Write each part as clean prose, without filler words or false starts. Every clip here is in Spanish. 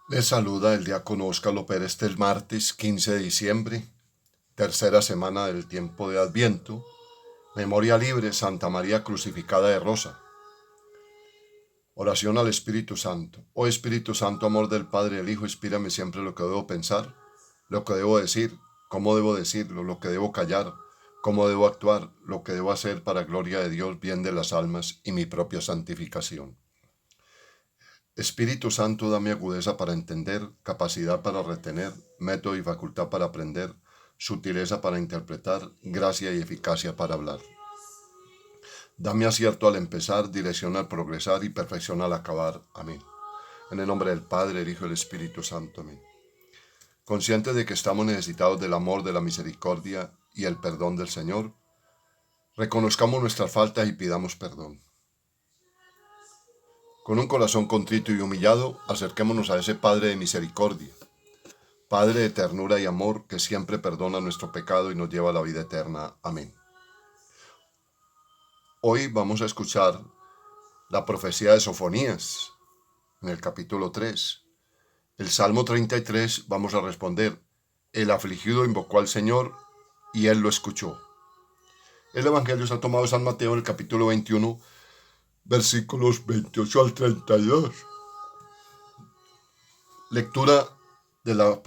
Les saluda el diácono Óscar López el martes 15 de diciembre, tercera semana del tiempo de Adviento, memoria libre Santa María Crucificada de Rosa. Oración al Espíritu Santo. Oh Espíritu Santo, amor del Padre y del Hijo, inspírame siempre lo que debo pensar, lo que debo decir, cómo debo decirlo, lo que debo callar, cómo debo actuar, lo que debo hacer para gloria de Dios, bien de las almas y mi propia santificación. Espíritu Santo, dame agudeza para entender, capacidad para retener, método y facultad para aprender, sutileza para interpretar, gracia y eficacia para hablar. Dame acierto al empezar, dirección al progresar y perfección al acabar. Amén. En el nombre del Padre, el Hijo y el Espíritu Santo. Amén. Conscientes de que estamos necesitados del amor, de la misericordia y el perdón del Señor, reconozcamos nuestras faltas y pidamos perdón. Con un corazón contrito y humillado, acerquémonos a ese Padre de misericordia, Padre de ternura y amor, que siempre perdona nuestro pecado y nos lleva a la vida eterna. Amén. Hoy vamos a escuchar la profecía de Sofonías, en el capítulo 3. El Salmo 33 vamos a responder: el afligido invocó al Señor y Él lo escuchó. El Evangelio está tomado de San Mateo en el capítulo 21, versículos 28 al 32. Lectura de la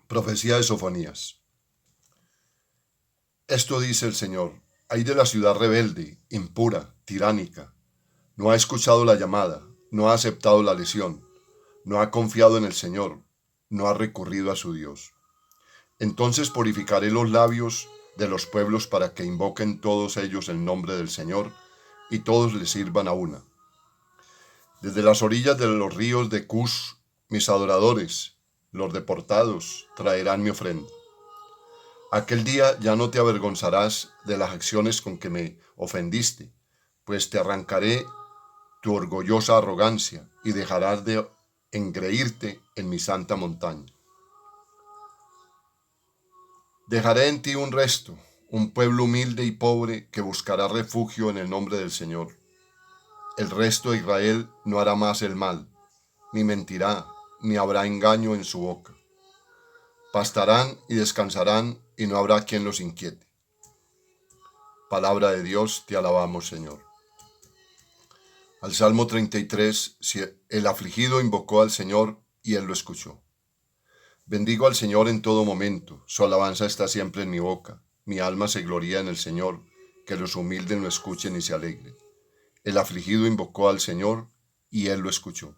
profecía de Sofonías. Esto dice el Señor: ay de la ciudad rebelde, impura, tiránica. No ha escuchado la llamada, no ha aceptado la lesión, no ha confiado en el Señor, no ha recurrido a su Dios. Entonces purificaré los labios de los pueblos para que invoquen todos ellos el nombre del Señor y todos le sirvan a una. Desde las orillas de los ríos de Cus, mis adoradores, los deportados, traerán mi ofrenda. Aquel día ya no te avergonzarás de las acciones con que me ofendiste, pues te arrancaré tu orgullosa arrogancia y dejarás de engreírte en mi santa montaña. Dejaré en ti un resto, un pueblo humilde y pobre que buscará refugio en el nombre del Señor. El resto de Israel no hará más el mal, ni mentirá, ni habrá engaño en su boca. Pastarán y descansarán y no habrá quien los inquiete. Palabra de Dios, te alabamos, Señor. Al Salmo 33, el afligido invocó al Señor y Él lo escuchó. Bendigo al Señor en todo momento, su alabanza está siempre en mi boca. Mi alma se gloría en el Señor, que los humildes lo escuchen y se alegren. El afligido invocó al Señor y Él lo escuchó.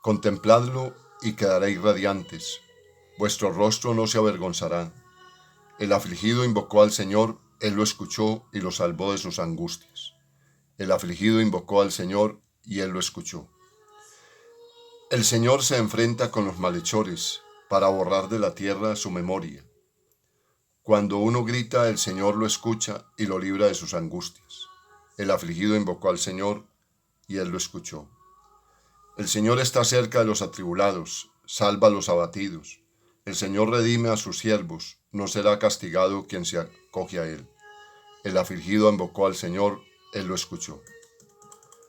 Contempladlo y quedaréis radiantes, vuestro rostro no se avergonzará. El afligido invocó al Señor, Él lo escuchó y lo salvó de sus angustias. El afligido invocó al Señor y Él lo escuchó. El Señor se enfrenta con los malhechores para borrar de la tierra su memoria. Cuando uno grita, el Señor lo escucha y lo libra de sus angustias. El afligido invocó al Señor y Él lo escuchó. El Señor está cerca de los atribulados, salva a los abatidos. El Señor redime a sus siervos, no será castigado quien se acoge a Él. El afligido invocó al Señor, Él lo escuchó.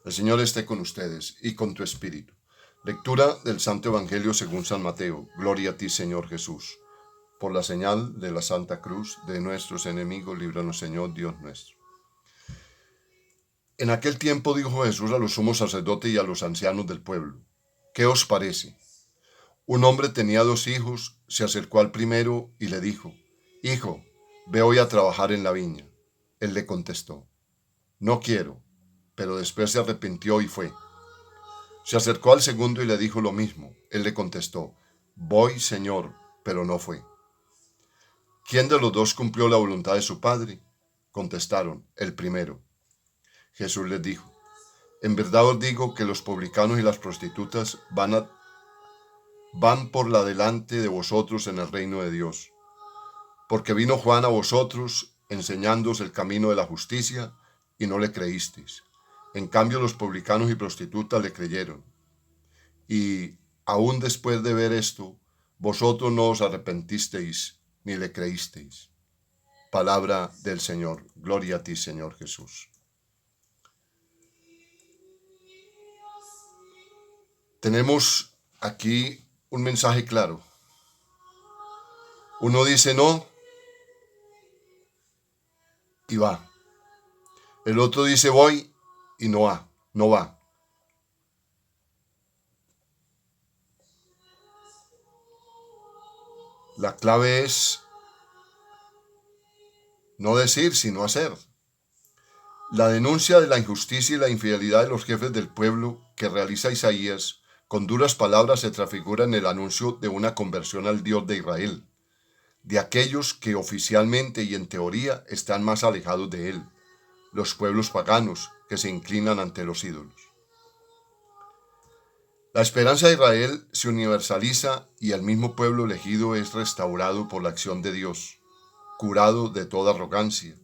El Señor esté con ustedes y con tu espíritu. Lectura del Santo Evangelio según San Mateo. Gloria a ti, Señor Jesús. Por la señal de la Santa Cruz de nuestros enemigos, líbranos, Señor Dios nuestro. En aquel tiempo dijo Jesús a los sumos sacerdotes y a los ancianos del pueblo: ¿qué os parece? Un hombre tenía 2 hijos, se acercó al primero y le dijo: Hijo, ve hoy a trabajar en la viña. Él le contestó: no quiero, pero después se arrepintió y fue. Se acercó al segundo y le dijo lo mismo. Él le contestó: voy, Señor, pero no fue. ¿Quién de los dos cumplió la voluntad de su padre? Contestaron: el primero. Jesús les dijo: en verdad os digo que los publicanos y las prostitutas van por la delante de vosotros en el reino de Dios. Porque vino Juan a vosotros enseñándoos el camino de la justicia y no le creísteis. En cambio los publicanos y prostitutas le creyeron. Y aún después de ver esto, vosotros no os arrepentisteis ni le creísteis. Palabra del Señor. Gloria a ti, Señor Jesús. Tenemos aquí un mensaje claro. Uno dice no y va. El otro dice voy y no va. La clave es no decir, sino hacer. La denuncia de la injusticia y la infidelidad de los jefes del pueblo que realiza Isaías con duras palabras se transfigura en el anuncio de una conversión al Dios de Israel, de aquellos que oficialmente y en teoría están más alejados de él, los pueblos paganos que se inclinan ante los ídolos. La esperanza de Israel se universaliza y el mismo pueblo elegido es restaurado por la acción de Dios, curado de toda arrogancia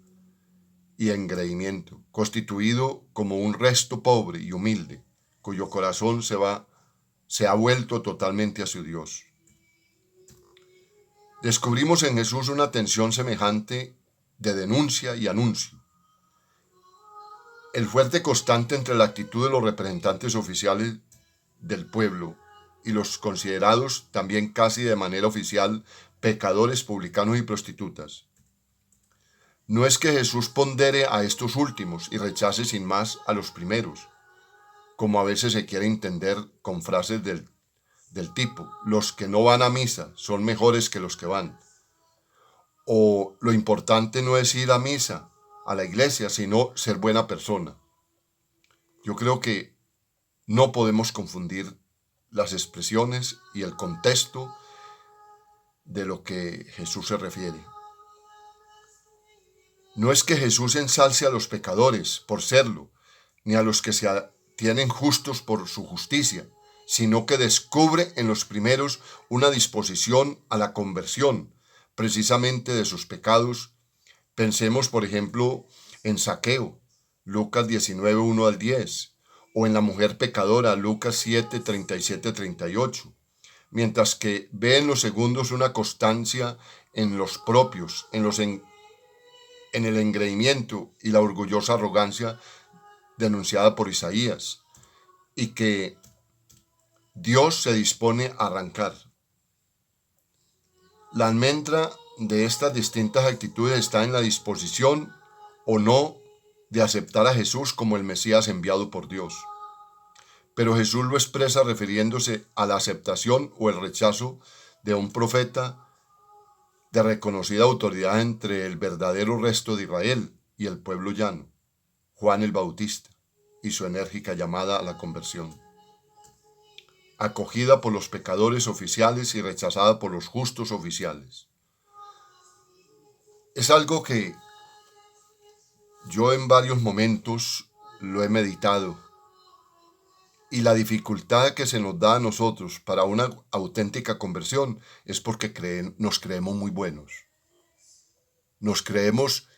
y engreimiento, constituido como un resto pobre y humilde, cuyo corazón se ha vuelto totalmente a su Dios. Descubrimos en Jesús una tensión semejante de denuncia y anuncio. El fuerte constante entre la actitud de los representantes oficiales del pueblo y los considerados también casi de manera oficial pecadores, publicanos y prostitutas. No es que Jesús pondere a estos últimos y rechace sin más a los primeros, como a veces se quiere entender con frases del tipo, los que no van a misa son mejores que los que van. O lo importante no es ir a misa, a la iglesia, sino ser buena persona. Yo creo que no podemos confundir las expresiones y el contexto de lo que Jesús se refiere. No es que Jesús ensalce a los pecadores por serlo, ni a los que se tienen justos por su justicia, sino que descubre en los primeros una disposición a la conversión, precisamente de sus pecados. Pensemos, por ejemplo, en Zaqueo, Lucas 19, 1 al 10, o en la mujer pecadora, Lucas 7, 37, 38, mientras que ve en los segundos una constancia en los propios, en el engreimiento y la orgullosa arrogancia denunciada por Isaías, y que Dios se dispone a arrancar. La almendra de estas distintas actitudes está en la disposición o no de aceptar a Jesús como el Mesías enviado por Dios. Pero Jesús lo expresa refiriéndose a la aceptación o el rechazo de un profeta de reconocida autoridad entre el verdadero resto de Israel y el pueblo llano, Juan el Bautista, y su enérgica llamada a la conversión. Acogida por los pecadores oficiales y rechazada por los justos oficiales. Es algo que yo en varios momentos lo he meditado, y la dificultad que se nos da a nosotros para una auténtica conversión es porque nos creemos muy buenos. Nos creemos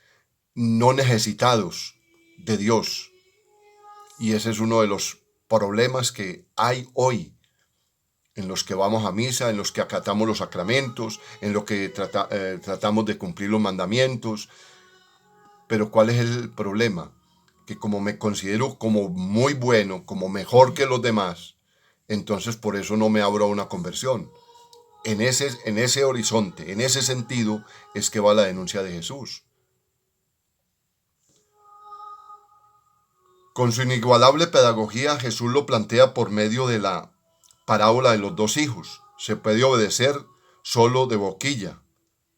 no necesitados de Dios. Y ese es uno de los problemas que hay hoy, en los que vamos a misa, en los que acatamos los sacramentos, en los que tratamos de cumplir los mandamientos. Pero ¿cuál es el problema? Que como me considero como muy bueno, como mejor que los demás, entonces por eso no me abro a una conversión. En ese horizonte, en ese sentido, es que va la denuncia de Jesús. Con su inigualable pedagogía, Jesús lo plantea por medio de la parábola de los dos hijos. Se puede obedecer solo de boquilla,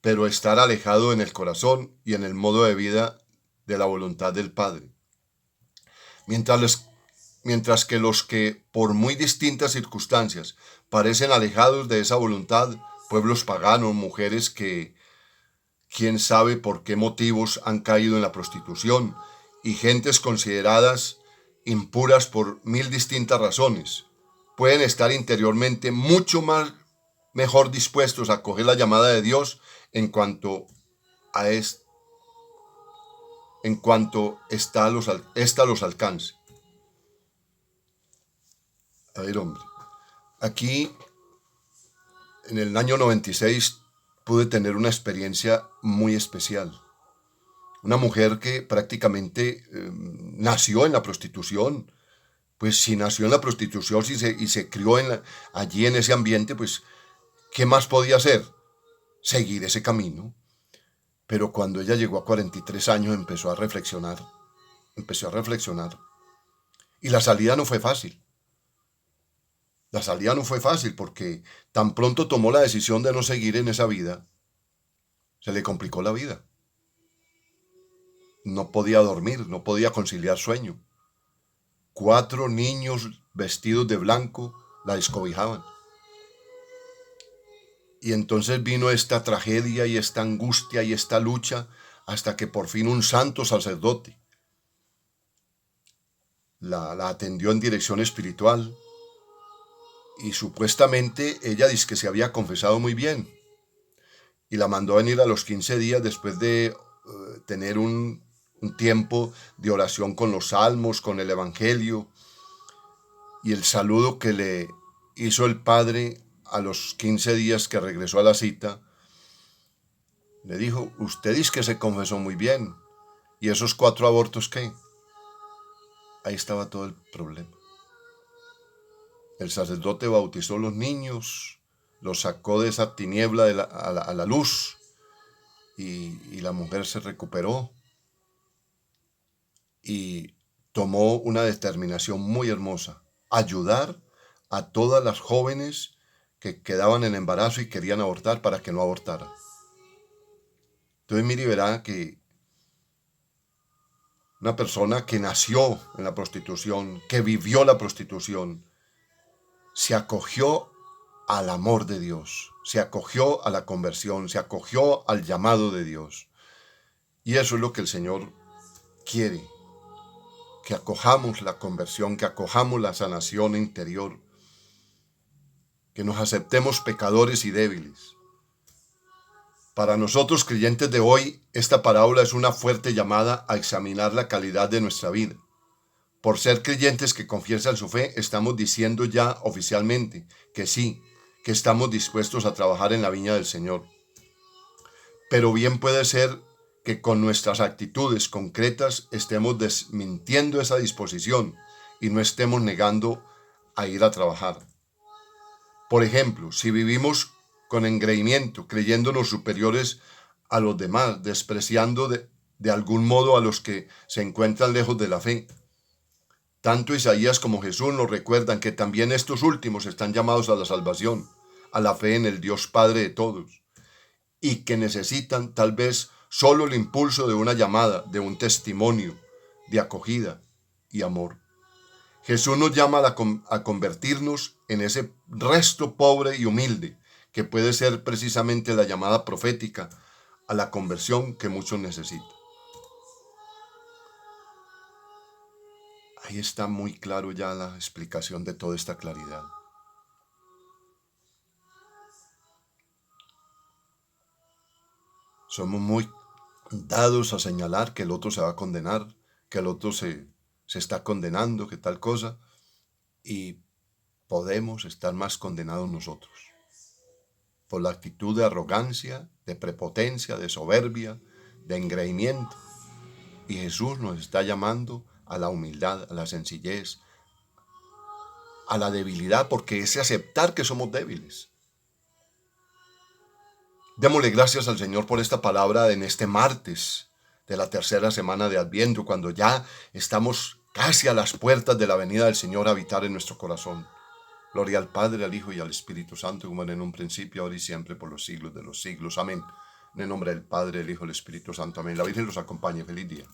pero estar alejado en el corazón y en el modo de vida de la voluntad del Padre. Mientras que los que, por muy distintas circunstancias, parecen alejados de esa voluntad, pueblos paganos, mujeres que, quién sabe por qué motivos han caído en la prostitución, y gentes consideradas impuras por mil distintas razones, pueden estar interiormente mucho más mejor dispuestos a acoger la llamada de Dios en cuanto esta los alcance. A ver, hombre, aquí en el año 96 pude tener una experiencia muy especial. Una mujer que prácticamente nació en la prostitución, Pues si nació en la prostitución y se crió allí en ese ambiente, pues, ¿qué más podía hacer? Seguir ese camino. Pero cuando ella llegó a 43 años empezó a reflexionar. Y la salida no fue fácil. La salida no fue fácil porque tan pronto tomó la decisión de no seguir en esa vida, se le complicó la vida. No podía dormir, no podía conciliar sueño. 4 niños vestidos de blanco la descobijaban. Y entonces vino esta tragedia y esta angustia y esta lucha hasta que por fin un santo sacerdote la atendió en dirección espiritual y supuestamente ella dice que se había confesado muy bien y la mandó a venir a los 15 días después de tener un tiempo de oración con los salmos, con el evangelio y el saludo que le hizo el padre a los 15 días que regresó a la cita. Le dijo, usted dice que se confesó muy bien. ¿Y esos 4 abortos qué? Ahí estaba todo el problema. El sacerdote bautizó a los niños, los sacó de esa tiniebla a la luz y la mujer se recuperó y tomó una determinación muy hermosa, ayudar a todas las jóvenes que quedaban en embarazo y querían abortar para que no abortaran. Entonces mire y verá que una persona que nació en la prostitución, que vivió la prostitución, se acogió al amor de Dios, se acogió a la conversión, se acogió al llamado de Dios. Y eso es lo que el Señor quiere, que acojamos la conversión, que acojamos la sanación interior, que nos aceptemos pecadores y débiles. Para nosotros creyentes de hoy, esta parábola es una fuerte llamada a examinar la calidad de nuestra vida. Por ser creyentes que confiesan su fe, estamos diciendo ya oficialmente que sí, que estamos dispuestos a trabajar en la viña del Señor. Pero bien puede ser que con nuestras actitudes concretas estemos desmintiendo esa disposición y no estemos negando a ir a trabajar. Por ejemplo, si vivimos con engreimiento, creyéndonos superiores a los demás, despreciando de algún modo a los que se encuentran lejos de la fe. Tanto Isaías como Jesús nos recuerdan que también estos últimos están llamados a la salvación, a la fe en el Dios Padre de todos, y que necesitan tal vez solo el impulso de una llamada, de un testimonio, de acogida y amor. Jesús nos llama a convertirnos en ese resto pobre y humilde, que puede ser precisamente la llamada profética a la conversión que muchos necesitan. Ahí está muy claro ya la explicación de toda esta claridad. Somos muy dados a señalar que el otro se va a condenar, que el otro se está condenando, que tal cosa, y podemos estar más condenados nosotros por la actitud de arrogancia, de prepotencia, de soberbia, de engreimiento. Y Jesús nos está llamando a la humildad, a la sencillez, a la debilidad, porque es aceptar que somos débiles. Démosle gracias al Señor por esta palabra en este martes de la tercera semana de Adviento, cuando ya estamos casi a las puertas de la venida del Señor a habitar en nuestro corazón. Gloria al Padre, al Hijo y al Espíritu Santo, como era en un principio, ahora y siempre, por los siglos de los siglos. Amén. En el nombre del Padre, del Hijo y del Espíritu Santo. Amén. La Virgen los acompañe. Feliz día.